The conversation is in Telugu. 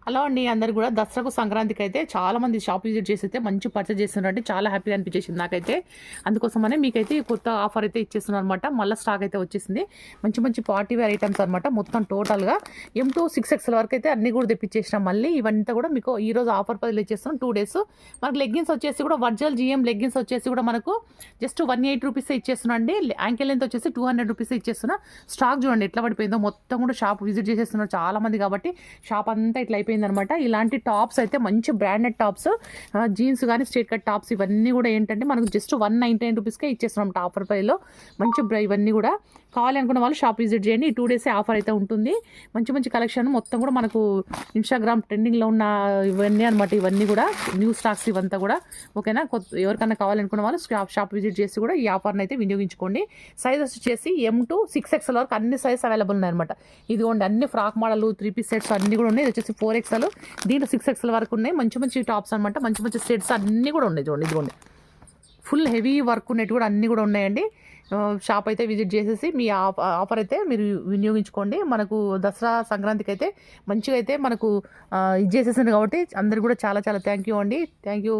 హలో అండి అందరు కూడా దసరాకు సంక్రాంతికి అయితే చాలా మంది షాప్ విజిట్ చేసి అయితే మంచి పర్చేజ్ చేస్తున్నారంటే చాలా హ్యాపీగా అనిపించేసింది నాకైతే. అందుకోసమనే మీకైతే కొత్త ఆఫర్ అయితే ఇచ్చేస్తున్నారు అనమాట. మళ్ళీ స్టాక్ అయితే వచ్చేసింది. మంచి మంచి పార్టీ వేర్ ఐటమ్స్ అనమాట. మొత్తం టోటల్గా M2 6XL వరకు అయితే అన్ని కూడా తెప్పించేసినాం. మళ్ళీ ఇవంతా కూడా మీకు ఈ రోజు ఆఫర్ పదిలు ఇచ్చేస్తున్నాం 2 days. మనకు లెగ్గిన్స్ వచ్చేసి కూడా వర్జల్ GM లెగ్గిన్స్ వచ్చేసి కూడా మనకు జస్ట్ 180 రూపీస్ ఇచ్చేస్తున్నాం అండి. యాంకిల్ లెంత్ వచ్చేసి 200 రూపీస్ ఇచ్చేస్తున్నా. స్టాక్ చూడండి ఎట్లా పడిపోయిందో, మొత్తం కూడా షాప్ విజిట్ చేసేస్తున్నారు చాలా మంది కాబట్టి షాప్ అంతా ఇట్లా అయిపోయింది అనమాట. ఇలాంటి టాప్స్ అయితే మంచి బ్రాండెడ్ టాప్స్, జీన్స్ కానీ స్ట్రేట్ కట్ టాప్స్ ఇవన్నీ కూడా ఏంటంటే మనకు జస్ట్ 199 రూపీస్కే ఇచ్చేస్తున్నాం ఆఫర్ ప్రైస్లో. మంచి ఇవన్నీ కూడా కావాలి అనుకున్న వాళ్ళు షాప్ విజిట్ చేయండి. ఈ 2 days ఆఫర్ అయితే ఉంటుంది. మంచి మంచి కలెక్షన్ మొత్తం కూడా మనకు ఇన్స్టాగ్రామ్ ట్రెండింగ్లో ఉన్న ఇవన్నీ అనమాట. ఇవన్నీ కూడా న్యూ స్టాక్స్ ఇవంతా కూడా ఓకేనా. ఎవరికైనా కావాలనుకున్న వాళ్ళు షాప్ విజిట్ చేసి కూడా ఈ ఆఫర్ని అయితే వినియోగించుకోండి. సైజెస్ వచ్చేసి M2 6XL వరకు అన్ని సైజెస్ అవైలబుల్ ఉన్నాయన్నమాట. ఇదిగోండి అన్ని ఫ్రాక్ మోడల్ 3 piece సెట్స్ అన్ని కూడా ఉన్నాయి. ఇది వచ్చేసి 4XL, దీంట్లో 6XL వరకు ఉన్నాయి. మంచి మంచి టాప్స్ అనమాట. మంచి మంచి సెట్స్ అన్నీ కూడా ఉన్నాయి. చూడండి ఇదిగోండి ఫుల్ హెవీ వర్క్ ఉన్నట్టు కూడా అన్నీ కూడా ఉన్నాయండి. షాప్ అయితే విజిట్ చేసేసి మీ ఆఫర్ అయితే మీరు వినియోగించుకోండి. మనకు దసరా సంక్రాంతికి అయితే మంచిగా అయితే మనకు ఇది చేసేసింది కాబట్టి అందరికి కూడా చాలా చాలా థ్యాంక్ యూ అండి. Thank you.